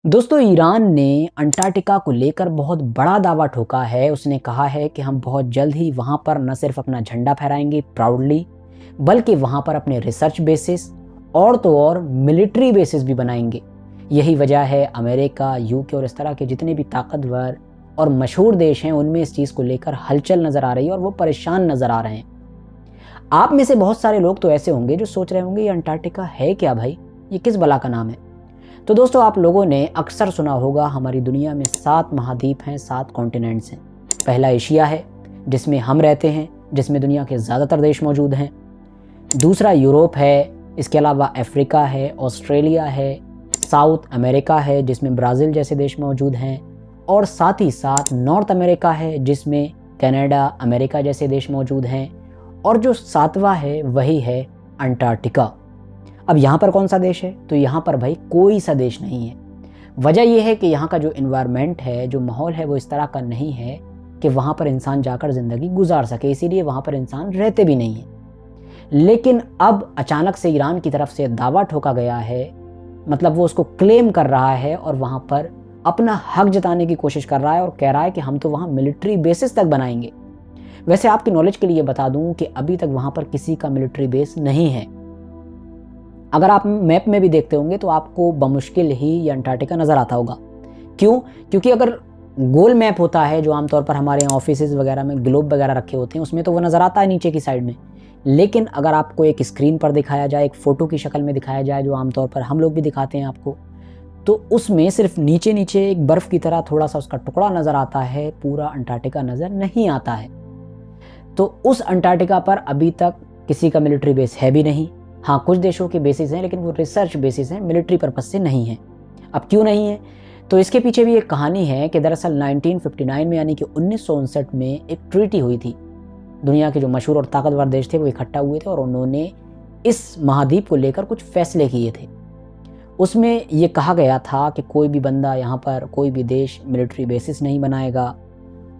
दोस्तों ईरान ने अंटार्कटिका को लेकर बहुत बड़ा दावा ठोका है। उसने कहा है कि हम बहुत जल्द ही वहां पर न सिर्फ अपना झंडा फहराएंगे प्राउडली, बल्कि वहां पर अपने रिसर्च बेसिस और तो और मिलिट्री बेसिस भी बनाएंगे। यही वजह है अमेरिका, यूके और इस तरह के जितने भी ताकतवर और मशहूर देश हैं उनमें इस चीज़ को लेकर हलचल नज़र आ रही है और वो परेशान नज़र आ रहे हैं। आप में से बहुत सारे लोग तो ऐसे होंगे जो सोच रहे होंगे ये अंटार्कटिका है क्या भाई, ये किस बला का नाम है। तो दोस्तों आप लोगों ने अक्सर सुना होगा हमारी दुनिया में 7 महाद्वीप हैं, 7 कॉन्टिनेंट्स हैं। पहला एशिया है जिसमें हम रहते हैं, जिसमें दुनिया के ज़्यादातर देश मौजूद हैं। दूसरा यूरोप है, इसके अलावा अफ्रीका है, ऑस्ट्रेलिया है, साउथ अमेरिका है जिसमें ब्राज़ील जैसे देश मौजूद हैं, और साथ ही साथ नॉर्थ अमेरिका है जिसमें कनाडा, अमेरिका जैसे देश मौजूद हैं, और जो 7वां है वही है अंटार्कटिका। अब यहाँ पर कौन सा देश है? तो यहाँ पर भाई कोई सा देश नहीं है। वजह यह है कि यहाँ का जो इन्वायरमेंट है, जो माहौल है, वो इस तरह का नहीं है कि वहाँ पर इंसान जाकर ज़िंदगी गुजार सके, इसीलिए वहाँ पर इंसान रहते भी नहीं हैं। लेकिन अब अचानक से ईरान की तरफ से दावा ठोका गया है, मतलब वो उसको क्लेम कर रहा है और वहाँ पर अपना हक जताने की कोशिश कर रहा है और कह रहा है कि हम तो वहाँ मिलिट्री बेसिस तक बनाएंगे। वैसे आपकी नॉलेज के लिए बता दूँ कि अभी तक वहाँ पर किसी का मिलिट्री बेस नहीं है। अगर आप मैप में भी देखते होंगे तो आपको बमुश्किल ही ये अंटार्कटिका नज़र आता होगा। क्यों? क्योंकि अगर गोल मैप होता है जो आमतौर पर हमारे यहाँ ऑफिसेज वगैरह में ग्लोब वगैरह रखे होते हैं, उसमें तो वो नज़र आता है नीचे की साइड में। लेकिन अगर आपको एक स्क्रीन पर दिखाया जाए, एक फ़ोटो की शक्ल में दिखाया जाए, जो आमतौर पर हम लोग भी दिखाते हैं आपको, तो उसमें सिर्फ नीचे नीचे एक बर्फ़ की तरह थोड़ा सा उसका टुकड़ा नज़र आता है, पूरा अंटार्कटिका नज़र नहीं आता है। तो उस अंटार्कटिका पर अभी तक किसी का मिलिट्री बेस है भी नहीं। हाँ, कुछ देशों के बेसिस हैं, लेकिन वो रिसर्च बेसिस हैं, मिलिट्री पर्पस से नहीं है। अब क्यों नहीं है? तो इसके पीछे भी एक कहानी है कि दरअसल 1959 में, यानी कि 1959 में एक ट्रीटी हुई थी। दुनिया के जो मशहूर और ताकतवर देश थे वो इकट्ठा हुए थे और उन्होंने इस महाद्वीप को लेकर कुछ फैसले किए थे। उसमें ये कहा गया था कि कोई भी बंदा यहाँ पर, कोई भी देश मिलिट्री बेसिस नहीं बनाएगा,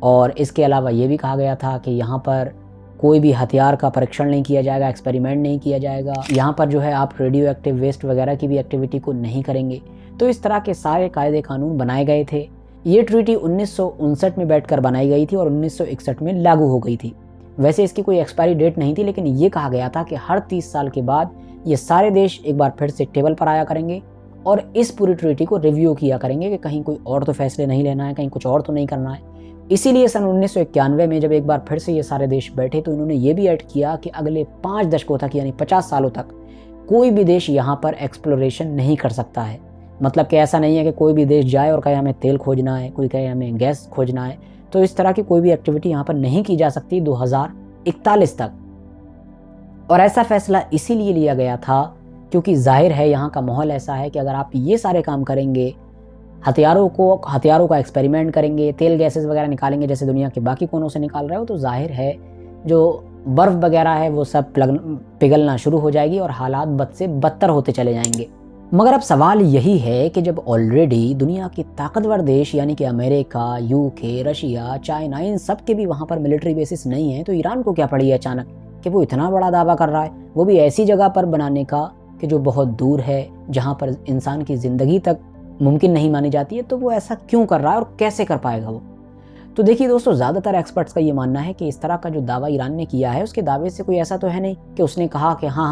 और इसके अलावा ये भी कहा गया था कि यहाँ पर कोई भी हथियार का परीक्षण नहीं किया जाएगा, एक्सपेरिमेंट नहीं किया जाएगा। यहाँ पर जो है आप रेडियो एक्टिव वेस्ट वगैरह की भी एक्टिविटी को नहीं करेंगे। तो इस तरह के सारे कायदे कानून बनाए गए थे। ये ट्रीटी 1959 में बैठकर बनाई गई थी और 1961 में लागू हो गई थी। वैसे इसकी कोई एक्सपायरी डेट नहीं थी, लेकिन ये कहा गया था कि हर 30 साल के बाद ये सारे देश एक बार फिर से टेबल पर आया करेंगे और इस पूरी ट्रीटी को रिव्यू किया करेंगे कि कहीं कोई और तो फैसले नहीं लेना है, कहीं कुछ और तो नहीं करना है। इसीलिए सन 1991 में जब एक बार फिर से ये सारे देश बैठे तो इन्होंने ये भी ऐड किया कि अगले 5 दशकों तक, यानी 50 सालों तक, कोई भी देश यहाँ पर एक्सप्लोरेशन नहीं कर सकता है। मतलब कि ऐसा नहीं है कि कोई भी देश जाए और कहे हमें तेल खोजना है, कोई कहे हमें गैस खोजना है, तो इस तरह की कोई भी एक्टिविटी यहाँ पर नहीं की जा सकती 2041 तक। और ऐसा फैसला इसीलिए लिया गया था क्योंकि जाहिर है यहाँ का माहौल ऐसा है कि अगर आप ये सारे काम करेंगे, हथियारों का एक्सपेरिमेंट करेंगे, तेल गैसेस वगैरह निकालेंगे जैसे दुनिया के बाकी कोनों से निकाल रहे हो, तो जाहिर है जो बर्फ़ वगैरह है वो सब पिघलना शुरू हो जाएगी और हालात बद से बदतर होते चले जाएंगे। मगर अब सवाल यही है कि जब ऑलरेडी दुनिया के ताकतवर देश यानी कि अमेरिका, यूके, रशिया, चाइना, इन सब के भी वहाँ पर मिलिट्री बेसिस नहीं है, तो ईरान को क्या पड़ी है अचानक कि वो इतना बड़ा दावा कर रहा है, वो भी ऐसी जगह पर बनाने का कि जो बहुत दूर है, जहाँ पर इंसान की ज़िंदगी तक मुमकिन नहीं मानी जाती है। तो वो ऐसा क्यों कर रहा है और कैसे कर पाएगा वो? तो देखिए दोस्तों, ज़्यादातर एक्सपर्ट्स का ये मानना है कि इस तरह का जो दावा ईरान ने किया है, उसके दावे से कोई ऐसा तो है नहीं कि उसने कहा कि हाँ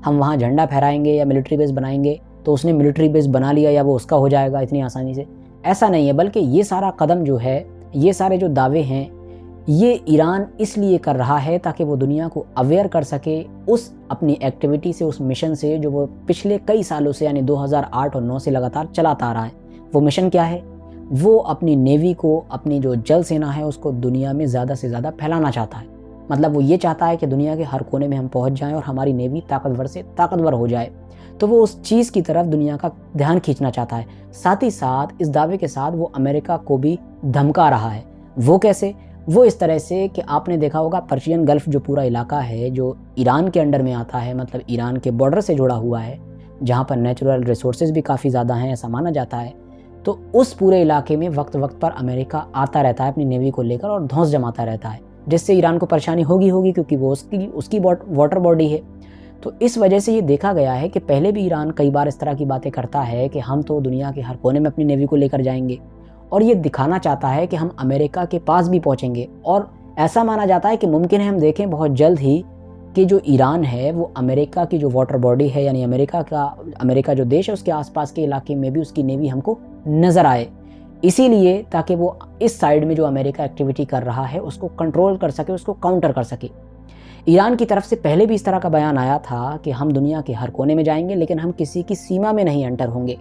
हम वहाँ झंडा फहराएंगे या मिलिट्री बेस बनाएंगे, तो उसने मिलिट्री बेस बना लिया या वो उसका हो जाएगा इतनी आसानी से। ऐसा नहीं है, बल्कि ये सारा कदम जो है, ये सारे जो दावे हैं, ये ईरान इसलिए कर रहा है ताकि वो दुनिया को अवेयर कर सके उस अपनी एक्टिविटी से, उस मिशन से जो वो पिछले कई सालों से, यानी 2008 और 9 से लगातार चलाता आ रहा है। वो मिशन क्या है? वो अपनी नेवी को, अपनी जो जल सेना है, उसको दुनिया में ज़्यादा से ज़्यादा फैलाना चाहता है। मतलब वो ये चाहता है कि दुनिया के हर कोने में हम पहुंच जाएं और हमारी नेवी ताकतवर से ताकतवर हो जाए। तो वो उस चीज़ की तरफ दुनिया का ध्यान खींचना चाहता है। साथ ही साथ इस दावे के साथ वो अमेरिका को भी धमका रहा है। वो कैसे? वो इस तरह से कि आपने देखा होगा पर्शियन गल्फ जो पूरा इलाका है, जो ईरान के अंडर में आता है, मतलब ईरान के बॉर्डर से जुड़ा हुआ है, जहाँ पर नेचुरल रिसोर्सेज भी काफ़ी ज़्यादा हैं ऐसा माना जाता है। तो उस पूरे इलाके में वक्त वक्त पर अमेरिका आता रहता है अपनी नेवी को लेकर और धौंस जमाता रहता है, जिससे ईरान को परेशानी होगी क्योंकि वो उसकी वाटर बॉडी है। तो इस वजह से ये देखा गया है कि पहले भी ईरान कई बार इस तरह की बातें करता है कि हम तो दुनिया के हर कोने में अपनी नेवी को लेकर जाएंगे, और ये दिखाना चाहता है कि हम अमेरिका के पास भी पहुंचेंगे। और ऐसा माना जाता है कि मुमकिन है हम देखें बहुत जल्द ही कि जो ईरान है वो अमेरिका की जो वाटर बॉडी है, यानी अमेरिका जो देश है उसके आसपास के इलाके में भी उसकी नेवी हमको नज़र आए, इसीलिए ताकि वो इस साइड में जो अमेरिका एक्टिविटी कर रहा है उसको कंट्रोल कर सके, उसको काउंटर कर सके। ईरान की तरफ से पहले भी इस तरह का बयान आया था कि हम दुनिया के हर कोने में जाएंगे लेकिन हम किसी की सीमा में नहीं एंटर होंगे,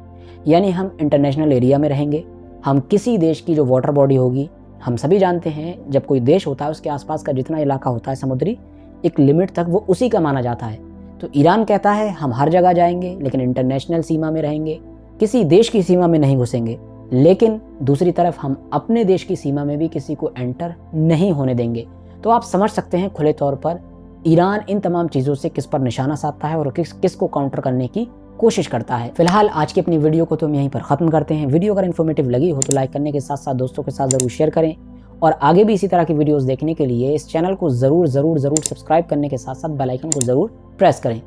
यानी हम इंटरनेशनल एरिया में रहेंगे। हम किसी देश की जो वाटर बॉडी होगी, हम सभी जानते हैं जब कोई देश होता है उसके आसपास का जितना इलाका होता है समुद्री, एक लिमिट तक वो उसी का माना जाता है। तो ईरान कहता है हम हर जगह जाएंगे लेकिन इंटरनेशनल सीमा में रहेंगे, किसी देश की सीमा में नहीं घुसेंगे। लेकिन दूसरी तरफ हम अपने देश की सीमा में भी किसी को एंटर नहीं होने देंगे। तो आप समझ सकते हैं खुले तौर पर ईरान इन तमाम चीज़ों से किस पर निशाना साधता है और किस को काउंटर करने की कोशिश करता है। फिलहाल आज की अपनी वीडियो को तो हम यहीं पर ख़त्म करते हैं। वीडियो अगर इन्फॉर्मेटिव लगी हो तो लाइक करने के साथ साथ दोस्तों के साथ ज़रूर शेयर करें, और आगे भी इसी तरह की वीडियोस देखने के लिए इस चैनल को ज़रूर सब्सक्राइब करने के साथ साथ बेल आइकन को ज़रूर प्रेस करें।